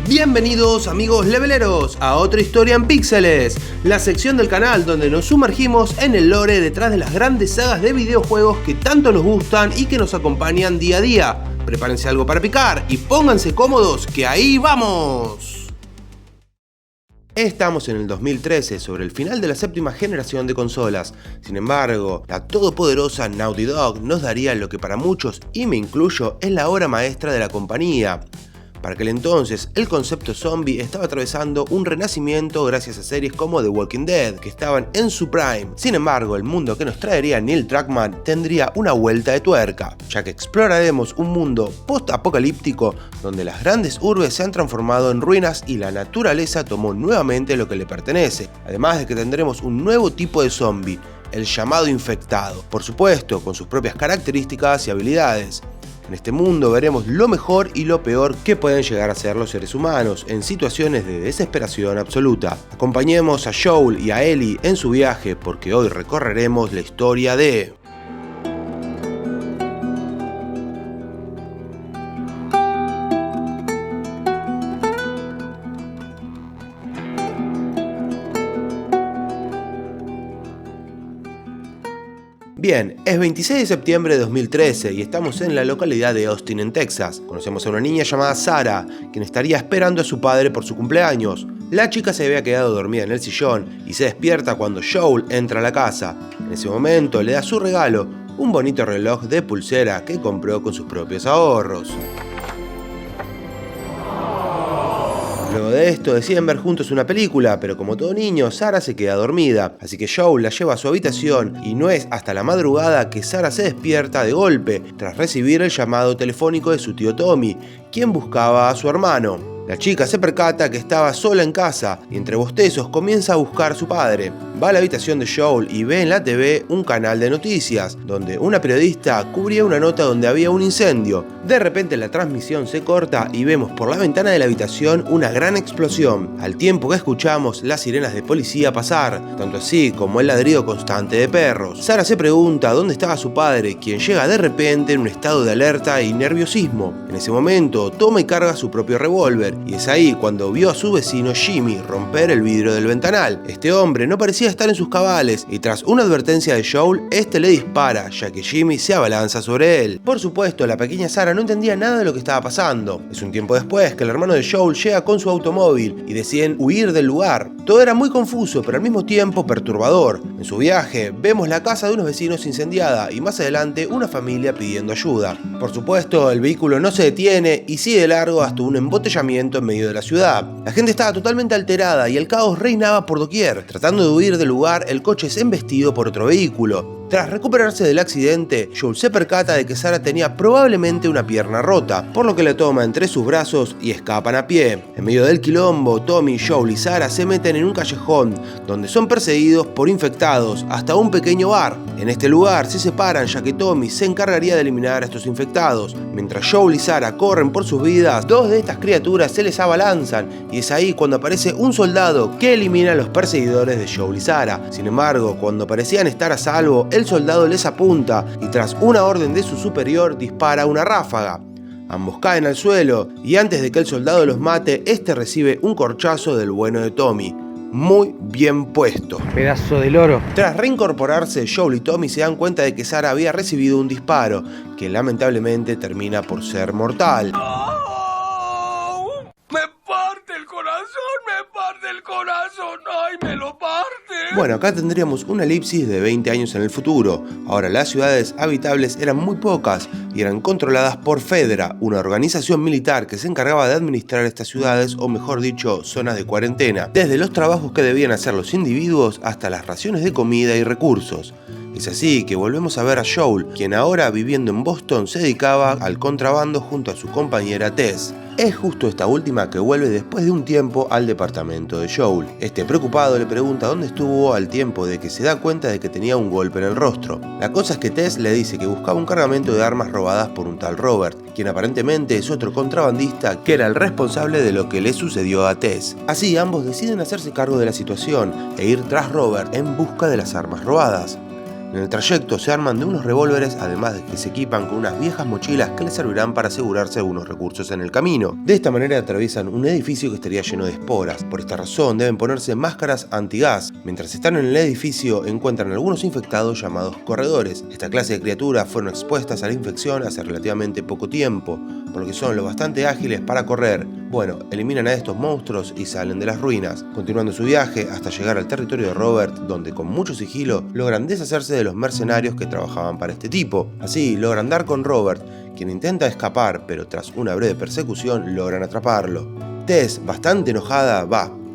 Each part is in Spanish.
Bienvenidos amigos leveleros a otra historia en píxeles, la sección del canal donde nos sumergimos en el lore detrás de las grandes sagas de videojuegos que tanto nos gustan y que nos acompañan día a día. Prepárense algo para picar y pónganse cómodos que ahí vamos. Estamos en el 2013, sobre el final de la séptima generación de consolas. Sin embargo, la todopoderosa Naughty Dog nos daría lo que para muchos, y me incluyo, es la obra maestra de la compañía. Para aquel entonces, el concepto zombie estaba atravesando un renacimiento gracias a series como The Walking Dead, que estaban en su prime. Sin embargo, el mundo que nos traería Neil Druckmann tendría una vuelta de tuerca, ya que exploraremos un mundo post-apocalíptico donde las grandes urbes se han transformado en ruinas y la naturaleza tomó nuevamente lo que le pertenece. Además de que tendremos un nuevo tipo de zombie, el llamado infectado, por supuesto con sus propias características y habilidades. En este mundo veremos lo mejor y lo peor que pueden llegar a ser los seres humanos en situaciones de desesperación absoluta. Acompañemos a Joel y a Ellie en su viaje porque hoy recorreremos la historia de... Bien, es 26 de septiembre de 2013 y estamos en la localidad de Austin, en Texas. Conocemos a una niña llamada Sarah, quien estaría esperando a su padre por su cumpleaños. La chica se había quedado dormida en el sillón y se despierta cuando Joel entra a la casa. En ese momento le da su regalo, un bonito reloj de pulsera que compró con sus propios ahorros. Luego de esto deciden ver juntos una película, pero como todo niño, Sarah se queda dormida, así que Joel la lleva a su habitación y no es hasta la madrugada que Sarah se despierta de golpe tras recibir el llamado telefónico de su tío Tommy, quien buscaba a su hermano. La chica se percata que estaba sola en casa y entre bostezos comienza a buscar a su padre. Va a la habitación de Joel y ve en la TV un canal de noticias, donde una periodista cubría una nota donde había un incendio. De repente la transmisión se corta y vemos por la ventana de la habitación una gran explosión, al tiempo que escuchamos las sirenas de policía pasar, tanto así como el ladrido constante de perros. Sarah se pregunta dónde estaba su padre, quien llega de repente en un estado de alerta y nerviosismo. En ese momento toma y carga su propio revólver, y es ahí cuando vio a su vecino Jimmy romper el vidrio del ventanal. Este hombre no parecía estar en sus cabales y tras una advertencia de Joel, este le dispara, ya que Jimmy se abalanza sobre él. Por supuesto, la pequeña Sarah no entendía nada de lo que estaba pasando. Es un tiempo después que el hermano de Joel llega con su automóvil y deciden huir del lugar. Todo era muy confuso, pero al mismo tiempo perturbador. En su viaje, vemos la casa de unos vecinos incendiada y más adelante una familia pidiendo ayuda. Por supuesto, el vehículo no se detiene y sigue largo hasta un embotellamiento en medio de la ciudad. La gente estaba totalmente alterada y el caos reinaba por doquier. Tratando de huir del lugar, el coche es embestido por otro vehículo. Tras recuperarse del accidente, Joel se percata de que Sarah tenía probablemente una pierna rota, por lo que la toma entre sus brazos y escapan a pie. En medio del quilombo, Tommy, Joel y Sarah se meten en un callejón, donde son perseguidos por infectados hasta un pequeño bar. En este lugar se separan ya que Tommy se encargaría de eliminar a estos infectados. Mientras Joel y Sarah corren por sus vidas, dos de estas criaturas se les abalanzan y es ahí cuando aparece un soldado que elimina a los perseguidores de Joel y Sarah. Sin embargo, cuando parecían estar a salvo, el soldado les apunta y tras una orden de su superior dispara una ráfaga. Ambos caen al suelo y antes de que el soldado los mate, este recibe un corchazo del bueno de Tommy. Muy bien puesto. Pedazo de loro. Tras reincorporarse, Joel y Tommy se dan cuenta de que Sarah había recibido un disparo, que lamentablemente termina por ser mortal. ¡Ay, me lo parte! Bueno, acá tendríamos una elipsis de 20 años en el futuro. Ahora las ciudades habitables eran muy pocas y eran controladas por Fedra, una organización militar que se encargaba de administrar estas ciudades, o mejor dicho, zonas de cuarentena, desde los trabajos que debían hacer los individuos hasta las raciones de comida y recursos. Es así que volvemos a ver a Joel, quien ahora viviendo en Boston se dedicaba al contrabando junto a su compañera Tess. Es justo esta última que vuelve después de un tiempo al departamento de Joel. Este preocupado le pregunta dónde estuvo al tiempo de que se da cuenta de que tenía un golpe en el rostro. La cosa es que Tess le dice que buscaba un cargamento de armas robadas por un tal Robert, quien aparentemente es otro contrabandista que era el responsable de lo que le sucedió a Tess. Así ambos deciden hacerse cargo de la situación e ir tras Robert en busca de las armas robadas. En el trayecto se arman de unos revólveres, además de que se equipan con unas viejas mochilas que les servirán para asegurarse algunos recursos en el camino. De esta manera atraviesan un edificio que estaría lleno de esporas. Por esta razón deben ponerse máscaras antigas. Mientras están en el edificio encuentran algunos infectados llamados corredores. Esta clase de criaturas fueron expuestas a la infección hace relativamente poco tiempo, por lo que son lo bastante ágiles para correr. Bueno, eliminan a estos monstruos y salen de las ruinas, continuando su viaje hasta llegar al territorio de Robert, donde con mucho sigilo logran deshacerse de los mercenarios que trabajaban para este tipo. Así logran dar con Robert, quien intenta escapar, pero tras una breve persecución logran atraparlo. Tess, bastante enojada,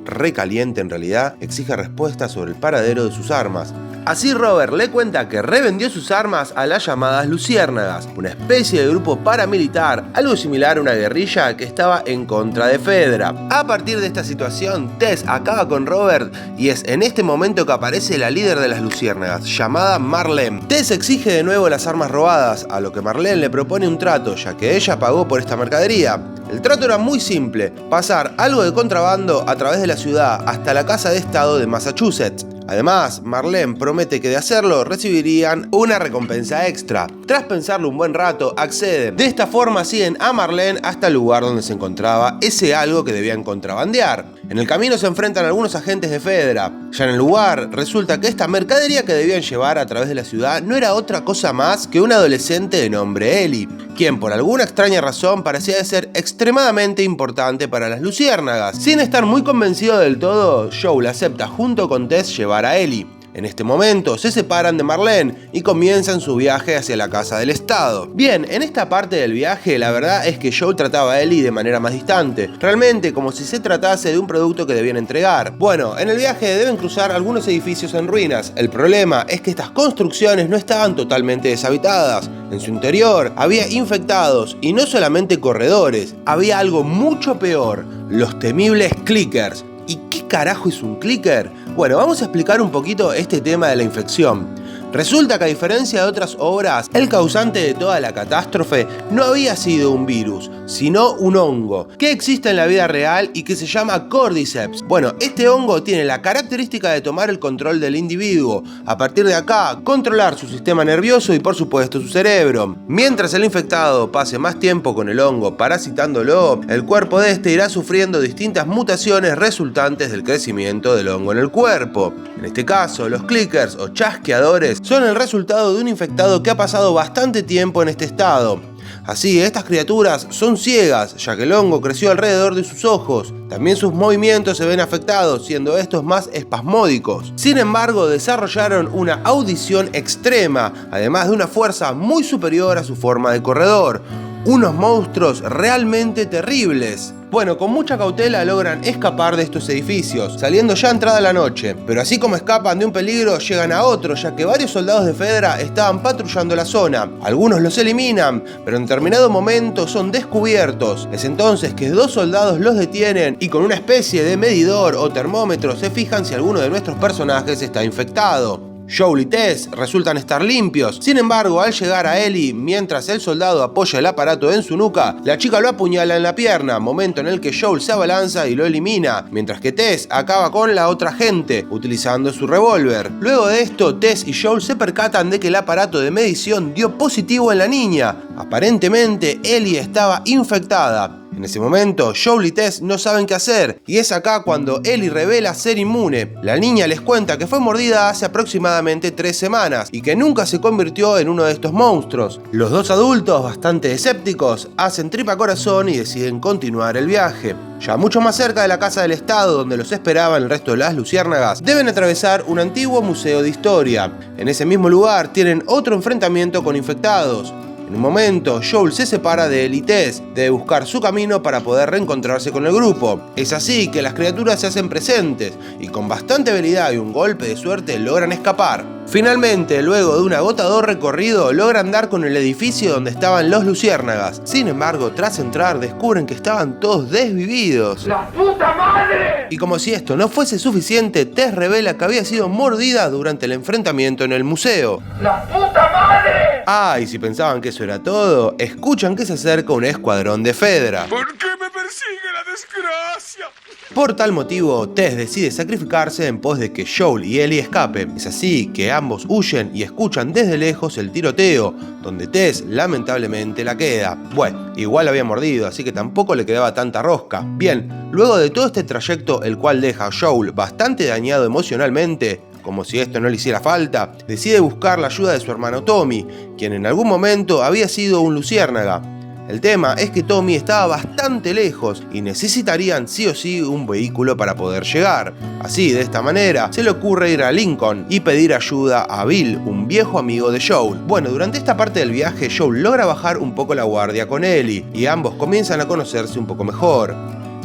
recaliente en realidad, exige respuestas sobre el paradero de sus armas. Así Robert le cuenta que revendió sus armas a las llamadas Luciérnagas, una especie de grupo paramilitar, algo similar a una guerrilla que estaba en contra de Fedra. A partir de esta situación, Tess acaba con Robert y es en este momento que aparece la líder de las Luciérnagas, llamada Marlene. Tess exige de nuevo las armas robadas, a lo que Marlene le propone un trato, ya que ella pagó por esta mercadería. El trato era muy simple, pasar algo de contrabando a través de la ciudad hasta la Casa de Estado de Massachusetts. Además, Marlene promete que de hacerlo recibirían una recompensa extra. Tras pensarlo un buen rato, acceden. De esta forma siguen a Marlene hasta el lugar donde se encontraba ese algo que debían contrabandear. En el camino se enfrentan algunos agentes de Fedra. Ya en el lugar, resulta que esta mercadería que debían llevar a través de la ciudad no era otra cosa más que un adolescente de nombre Ellie, quien por alguna extraña razón parecía ser extremadamente importante para las Luciérnagas. Sin estar muy convencido del todo, Joel acepta junto con Tess llevar a Ellie. En este momento se separan de Marlene y comienzan su viaje hacia la Casa del Estado. Bien, en esta parte del viaje la verdad es que Joel trataba a Ellie de manera más distante, realmente como si se tratase de un producto que debían entregar. Bueno, en el viaje deben cruzar algunos edificios en ruinas. El problema es que estas construcciones no estaban totalmente deshabitadas. En su interior había infectados y no solamente corredores, había algo mucho peor, los temibles clickers. ¿Y qué carajo es un clicker? Bueno, vamos a explicar un poquito este tema de la infección. Resulta que a diferencia de otras obras, el causante de toda la catástrofe no había sido un virus, sino un hongo, que existe en la vida real y que se llama Cordyceps. Bueno, este hongo tiene la característica de tomar el control del individuo, a partir de acá, controlar su sistema nervioso y por supuesto su cerebro. Mientras el infectado pase más tiempo con el hongo parasitándolo, el cuerpo de este irá sufriendo distintas mutaciones resultantes del crecimiento del hongo en el cuerpo. En este caso, los clickers o chasqueadores son el resultado de un infectado que ha pasado bastante tiempo en este estado. Así, estas criaturas son ciegas, ya que el hongo creció alrededor de sus ojos. También sus movimientos se ven afectados, siendo estos más espasmódicos. Sin embargo, desarrollaron una audición extrema, además de una fuerza muy superior a su forma de corredor. Unos monstruos realmente terribles. Bueno, con mucha cautela logran escapar de estos edificios, saliendo ya entrada la noche. Pero así como escapan de un peligro, llegan a otro, ya que varios soldados de Fedra estaban patrullando la zona. Algunos los eliminan, pero en determinado momento son descubiertos. Es entonces que dos soldados los detienen y con una especie de medidor o termómetro se fijan si alguno de nuestros personajes está infectado. Joel y Tess resultan estar limpios. Sin embargo, al llegar a Ellie, mientras el soldado apoya el aparato en su nuca, la chica lo apuñala en la pierna, momento en el que Joel se abalanza y lo elimina, mientras que Tess acaba con la otra agente, utilizando su revólver. Luego de esto, Tess y Joel se percatan de que el aparato de medición dio positivo en la niña. Aparentemente, Ellie estaba infectada. En ese momento, Joel y Tess no saben qué hacer, y es acá cuando Ellie revela ser inmune. La niña les cuenta que fue mordida hace aproximadamente 3 semanas y que nunca se convirtió en uno de estos monstruos. Los dos adultos, bastante escépticos, hacen tripa corazón y deciden continuar el viaje. Ya mucho más cerca de la Casa del Estado, donde los esperaban el resto de las Luciérnagas, deben atravesar un antiguo museo de historia. En ese mismo lugar tienen otro enfrentamiento con infectados. En un momento, Joel se separa de Ellie y Tess, debe buscar su camino para poder reencontrarse con el grupo. Es así que las criaturas se hacen presentes y con bastante habilidad y un golpe de suerte logran escapar. Finalmente, luego de un agotador recorrido, logran dar con el edificio donde estaban los luciérnagas. Sin embargo, tras entrar, descubren que estaban todos desvividos. ¡La puta madre! Y como si esto no fuese suficiente, Tess revela que había sido mordida durante el enfrentamiento en el museo. ¡La puta madre! Ah, y si pensaban que eso era todo, escuchan que se acerca un escuadrón de Fedra. ¿Por qué me persigue la desgracia? Por tal motivo, Tess decide sacrificarse en pos de que Joel y Ellie escapen. Es así que ambos huyen y escuchan desde lejos el tiroteo, donde Tess lamentablemente la queda. Bueno, igual la había mordido, así que tampoco le quedaba tanta rosca. Bien, luego de todo este trayecto, el cual deja a Joel bastante dañado emocionalmente, como si esto no le hiciera falta, decide buscar la ayuda de su hermano Tommy, quien en algún momento había sido un luciérnaga. El tema es que Tommy estaba bastante lejos y necesitarían sí o sí un vehículo para poder llegar. Así, de esta manera, se le ocurre ir a Lincoln y pedir ayuda a Bill, un viejo amigo de Joel. Bueno, durante esta parte del viaje, Joel logra bajar un poco la guardia con Ellie y ambos comienzan a conocerse un poco mejor.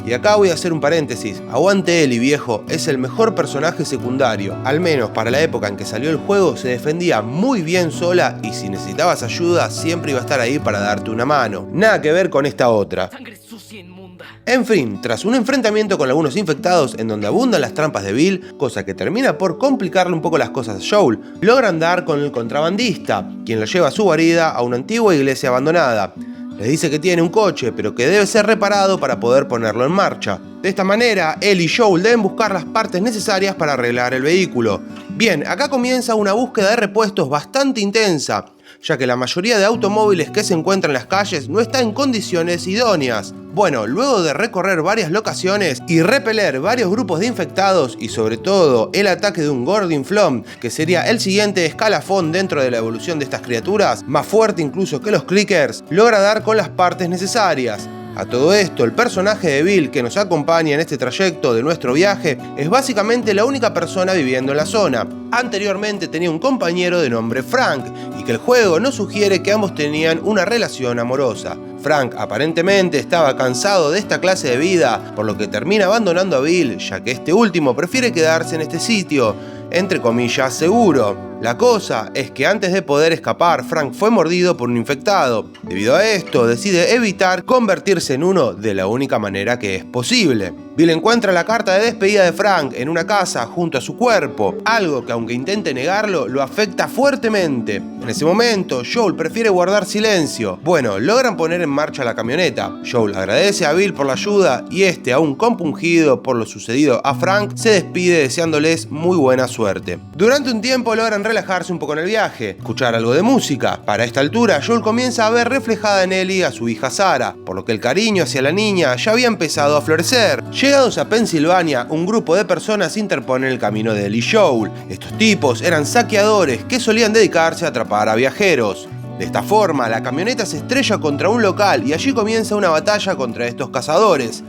Y acá voy a hacer un paréntesis. Aguante Ellie, viejo, es el mejor personaje secundario. Al menos para la época en que salió el juego, se defendía muy bien sola y si necesitabas ayuda, siempre iba a estar ahí para darte una mano. Nada que ver con esta otra. Sangre sucia inmunda. En fin, tras un enfrentamiento con algunos infectados en donde abundan las trampas de Bill, cosa que termina por complicarle un poco las cosas a Joel, logran dar con el contrabandista, quien lo lleva a su guarida a una antigua iglesia abandonada. Les dice que tiene un coche, pero que debe ser reparado para poder ponerlo en marcha. De esta manera, él y Joel deben buscar las partes necesarias para arreglar el vehículo. Bien, acá comienza una búsqueda de repuestos bastante intensa, ya que la mayoría de automóviles que se encuentran en las calles no está en condiciones idóneas. Bueno, luego de recorrer varias locaciones y repeler varios grupos de infectados y sobre todo el ataque de un Gordon Flom, que sería el siguiente escalafón dentro de la evolución de estas criaturas, más fuerte incluso que los clickers, logra dar con las partes necesarias. A todo esto, el personaje de Bill que nos acompaña en este trayecto de nuestro viaje es básicamente la única persona viviendo en la zona. Anteriormente tenía un compañero de nombre Frank y que el juego nos sugiere que ambos tenían una relación amorosa. Frank aparentemente estaba cansado de esta clase de vida, por lo que termina abandonando a Bill, ya que este último prefiere quedarse en este sitio, entre comillas, seguro. La cosa es que antes de poder escapar, Frank fue mordido por un infectado. Debido a esto, decide evitar convertirse en uno de la única manera que es posible. Bill encuentra la carta de despedida de Frank en una casa junto a su cuerpo, algo que aunque intente negarlo, lo afecta fuertemente. En ese momento, Joel prefiere guardar silencio. Bueno, logran poner en marcha la camioneta. Joel agradece a Bill por la ayuda y este, aún compungido por lo sucedido a Frank, se despide deseándoles muy buena suerte. Durante un tiempo logran relajarse un poco en el viaje, escuchar algo de música. Para esta altura, Joel comienza a ver reflejada en Ellie a su hija Sarah, por lo que el cariño hacia la niña ya había empezado a florecer. Llegados a Pensilvania, un grupo de personas interpone el camino de Ellie y Joel. Estos tipos eran saqueadores que solían dedicarse a atrapar a viajeros. De esta forma, la camioneta se estrella contra un local y allí comienza una batalla contra estos cazadores.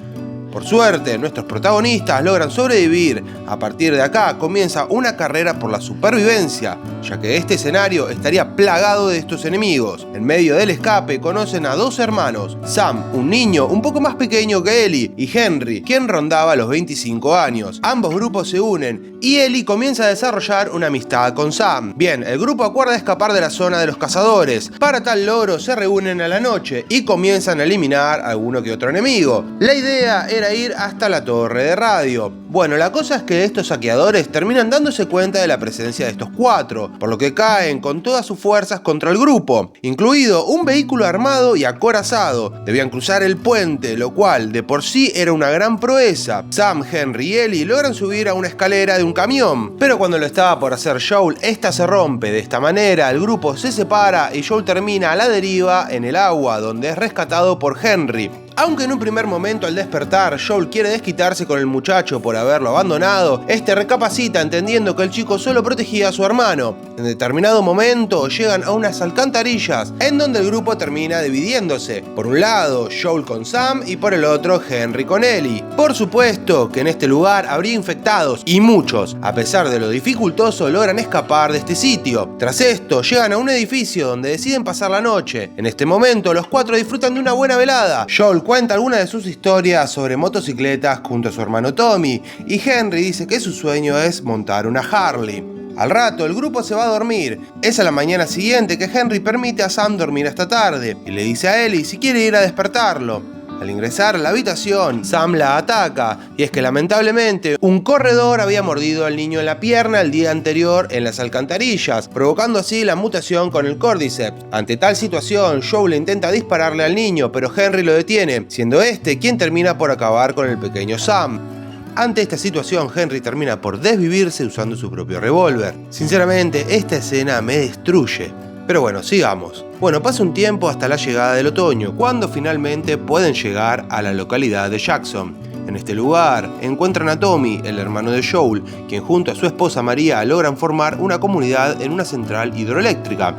Por suerte, nuestros protagonistas logran sobrevivir. A partir de acá comienza una carrera por la supervivencia, ya que este escenario estaría plagado de estos enemigos. En medio del escape conocen a dos hermanos, Sam, un niño un poco más pequeño que Ellie, y Henry, quien rondaba los 25 años. Ambos grupos se unen y Ellie comienza a desarrollar una amistad con Sam. Bien, el grupo acuerda escapar de la zona de los cazadores. Para tal logro se reúnen a la noche y comienzan a eliminar a alguno que otro enemigo. La idea era ir hasta la torre de radio. Bueno, la cosa es que estos saqueadores terminan dándose cuenta de la presencia de estos cuatro, por lo que caen con todas sus fuerzas contra el grupo, incluido un vehículo armado y acorazado. Debían cruzar el puente, lo cual de por sí era una gran proeza. Sam, Henry y Ellie logran subir a una escalera de un camión, pero cuando lo estaba por hacer Joel, esta se rompe. De esta manera, el grupo se separa y Joel termina a la deriva en el agua, donde es rescatado por Henry. Aunque en un primer momento al despertar, Joel quiere desquitarse con el muchacho por haberlo abandonado, este recapacita entendiendo que el chico solo protegía a su hermano. En determinado momento llegan a unas alcantarillas, en donde el grupo termina dividiéndose. Por un lado, Joel con Sam y por el otro, Henry con Ellie. Por supuesto que en este lugar habría infectados, y muchos. A pesar de lo dificultoso, logran escapar de este sitio. Tras esto, llegan a un edificio donde deciden pasar la noche. En este momento, los cuatro disfrutan de una buena velada. Joel cuenta algunas de sus historias sobre motocicletas junto a su hermano Tommy, y Henry dice que su sueño es montar una Harley. Al rato, el grupo se va a dormir. Es a la mañana siguiente que Henry permite a Sam dormir hasta tarde y le dice a Ellie si quiere ir a despertarlo. Al ingresar a la habitación, Sam la ataca, y es que lamentablemente un corredor había mordido al niño en la pierna el día anterior en las alcantarillas, provocando así la mutación con el Cordyceps. Ante tal situación, Joel intenta dispararle al niño, pero Henry lo detiene, siendo este quien termina por acabar con el pequeño Sam. Ante esta situación, Henry termina por desvivirse usando su propio revólver. Sinceramente, esta escena me destruye. Pero bueno, sigamos. Bueno, pasa un tiempo hasta la llegada del otoño, cuando finalmente pueden llegar a la localidad de Jackson. En este lugar encuentran a Tommy, el hermano de Joel, quien junto a su esposa María logran formar una comunidad en una central hidroeléctrica.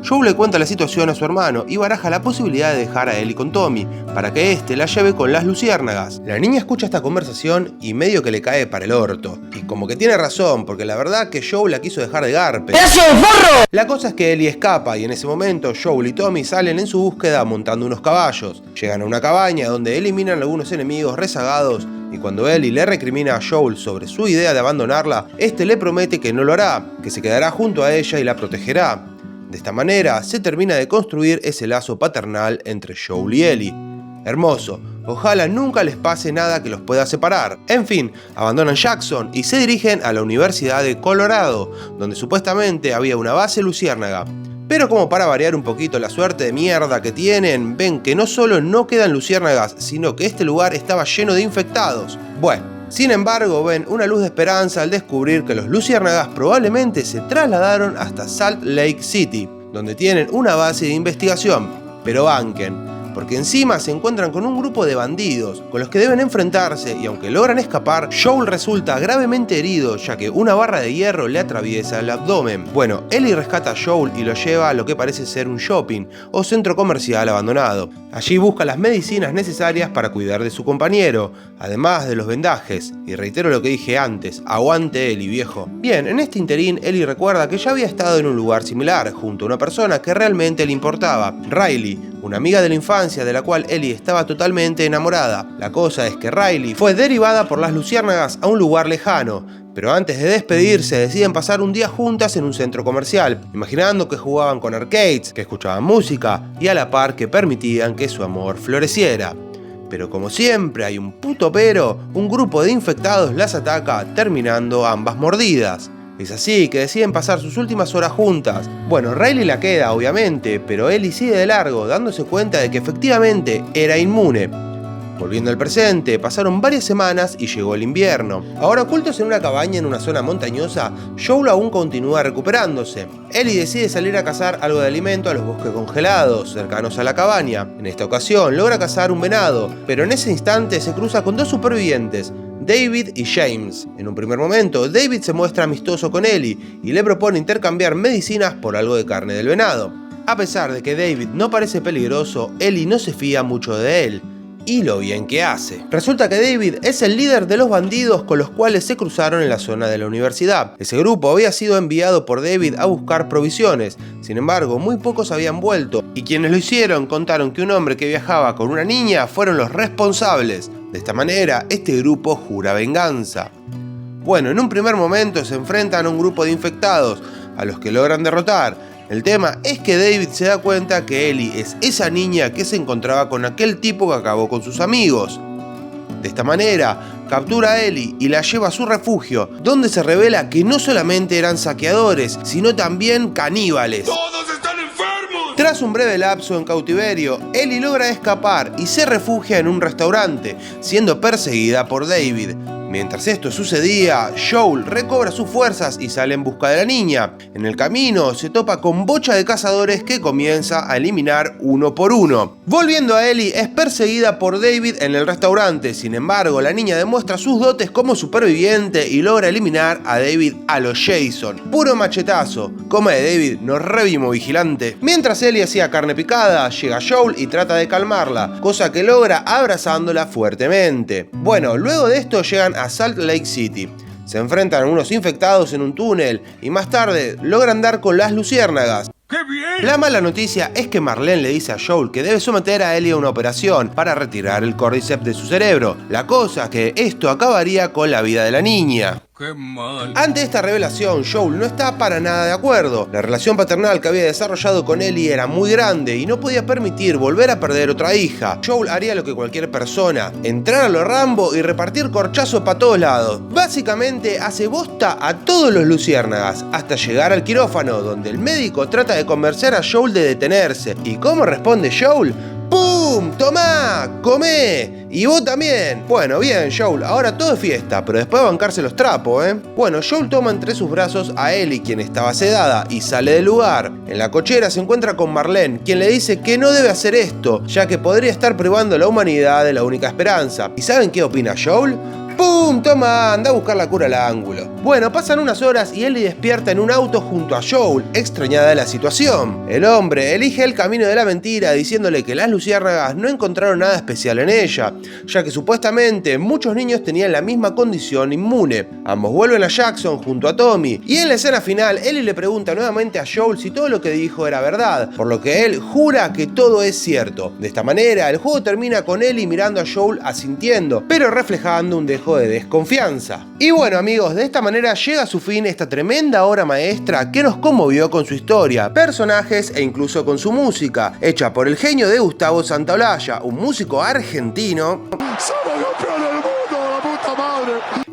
Joel le cuenta la situación a su hermano y baraja la posibilidad de dejar a Ellie con Tommy, para que éste la lleve con las luciérnagas. La niña escucha esta conversación y medio que le cae para el orto. Y como que tiene razón, porque la verdad que Joel la quiso dejar de garpe. ¡Eso, forro! La cosa es que Ellie escapa y en ese momento Joel y Tommy salen en su búsqueda montando unos caballos. Llegan a una cabaña donde eliminan algunos enemigos rezagados y cuando Ellie le recrimina a Joel sobre su idea de abandonarla, este le promete que no lo hará, que se quedará junto a ella y la protegerá. De esta manera se termina de construir ese lazo paternal entre Joel y Ellie. Hermoso, ojalá nunca les pase nada que los pueda separar. En fin, abandonan Jackson y se dirigen a la Universidad de Colorado, donde supuestamente había una base luciérnaga. Pero como para variar un poquito la suerte de mierda que tienen, ven que no solo no quedan luciérnagas, sino que este lugar estaba lleno de infectados. Bueno. Sin embargo, ven una luz de esperanza al descubrir que los luciérnagas probablemente se trasladaron hasta Salt Lake City, donde tienen una base de investigación. Pero banquen, porque encima se encuentran con un grupo de bandidos con los que deben enfrentarse y aunque logran escapar, Joel resulta gravemente herido ya que una barra de hierro le atraviesa el abdomen. Bueno, Ellie rescata a Joel y lo lleva a lo que parece ser un shopping o centro comercial abandonado. Allí busca las medicinas necesarias para cuidar de su compañero, además de los vendajes. Y reitero lo que dije antes, aguante Ellie, viejo. Bien, en este interín Ellie recuerda que ya había estado en un lugar similar, junto a una persona que realmente le importaba, Riley, una amiga de la infancia de la cual Ellie estaba totalmente enamorada. La cosa es que Riley fue derivada por las luciérnagas a un lugar lejano, pero antes de despedirse deciden pasar un día juntas en un centro comercial, imaginando que jugaban con arcades, que escuchaban música y a la par que permitían que su amor floreciera. Pero como siempre hay un puto pero, un grupo de infectados las ataca, terminando ambas mordidas. Es así que deciden pasar sus últimas horas juntas. Bueno, Riley la queda, obviamente, pero Ellie sigue de largo, dándose cuenta de que efectivamente era inmune. Volviendo al presente, pasaron varias semanas y llegó el invierno. Ahora ocultos en una cabaña en una zona montañosa, Joel aún continúa recuperándose. Ellie decide salir a cazar algo de alimento a los bosques congelados, cercanos a la cabaña. En esta ocasión logra cazar un venado, pero en ese instante se cruza con dos supervivientes, David y James. En un primer momento, David se muestra amistoso con Ellie y le propone intercambiar medicinas por algo de carne del venado. A pesar de que David no parece peligroso, Ellie no se fía mucho de él. Y lo bien que hace. Resulta que David es el líder de los bandidos con los cuales se cruzaron en la zona de la universidad. Ese grupo había sido enviado por David a buscar provisiones, sin embargo muy pocos habían vuelto, y quienes lo hicieron contaron que un hombre que viajaba con una niña fueron los responsables. De esta manera, este grupo jura venganza. Bueno, en un primer momento se enfrentan a un grupo de infectados, a los que logran derrotar. El tema es que David se da cuenta que Ellie es esa niña que se encontraba con aquel tipo que acabó con sus amigos. De esta manera, captura a Ellie y la lleva a su refugio, donde se revela que no solamente eran saqueadores, sino también caníbales. ¡Todos están enfermos! Tras un breve lapso en cautiverio, Ellie logra escapar y se refugia en un restaurante, siendo perseguida por David. Mientras esto sucedía, Joel recobra sus fuerzas y sale en busca de la niña. En el camino se topa con bocha de cazadores que comienza a eliminar uno por uno. Volviendo a Ellie, es perseguida por David en el restaurante. Sin embargo, la niña demuestra sus dotes como superviviente y logra eliminar a David a los Jason. Puro machetazo. Coma de David, nos revimos vigilante. Mientras Ellie hacía carne picada, llega Joel y trata de calmarla, cosa que logra abrazándola fuertemente. Bueno, luego de esto llegan a Salt Lake City. Se enfrentan a unos infectados en un túnel y más tarde logran dar con las luciérnagas. ¡Qué bien! La mala noticia es que Marlene le dice a Joel que debe someter a Ellie a una operación para retirar el Cordyceps de su cerebro. La cosa es que esto acabaría con la vida de la niña. Qué mal. Ante esta revelación, Joel no está para nada de acuerdo. La relación paternal que había desarrollado con Ellie era muy grande y no podía permitir volver a perder otra hija. Joel haría lo que cualquier persona, entrar a lo Rambo y repartir corchazos para todos lados. Básicamente hace bosta a todos los luciérnagas, hasta llegar al quirófano, donde el médico trata de convencer a Joel de detenerse. ¿Y cómo responde Joel? ¡Pum! ¡Tomá! ¡Comé! Y vos también. Bueno, bien, Joel, ahora todo es fiesta, pero después bancarse los trapos, ¿eh? Bueno, Joel toma entre sus brazos a Ellie, quien estaba sedada, y sale del lugar. En la cochera se encuentra con Marlene, quien le dice que no debe hacer esto, ya que podría estar privando a la humanidad de la única esperanza. ¿Y saben qué opina Joel? ¡Pum! Toma, anda a buscar la cura al ángulo. Bueno, pasan unas horas y Ellie despierta en un auto junto a Joel, extrañada de la situación. El hombre elige el camino de la mentira, diciéndole que las luciérnagas no encontraron nada especial en ella, ya que supuestamente muchos niños tenían la misma condición inmune. Ambos vuelven a Jackson junto a Tommy, y en la escena final Ellie le pregunta nuevamente a Joel si todo lo que dijo era verdad, por lo que él jura que todo es cierto. De esta manera, el juego termina con Ellie mirando a Joel asintiendo, pero reflejando un dejo de desconfianza. Y bueno, amigos, de esta manera llega a su fin esta tremenda obra maestra que nos conmovió con su historia, personajes e incluso con su música, hecha por el genio de Gustavo Santaolalla, un músico argentino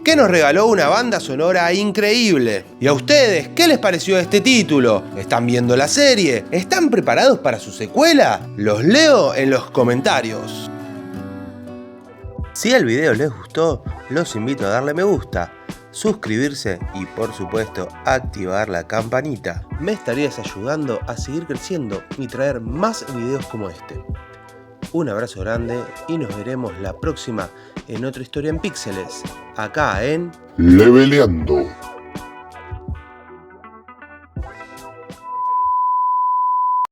que nos regaló una banda sonora increíble. ¿Y a ustedes qué les pareció este título? ¿Están viendo la serie? ¿Están preparados para su secuela? Los leo en los comentarios. Si el video les gustó, los invito a darle me gusta, suscribirse y por supuesto activar la campanita. Me estarías ayudando a seguir creciendo y traer más videos como este. Un abrazo grande y nos veremos la próxima en otra historia en píxeles, acá en Leveleando.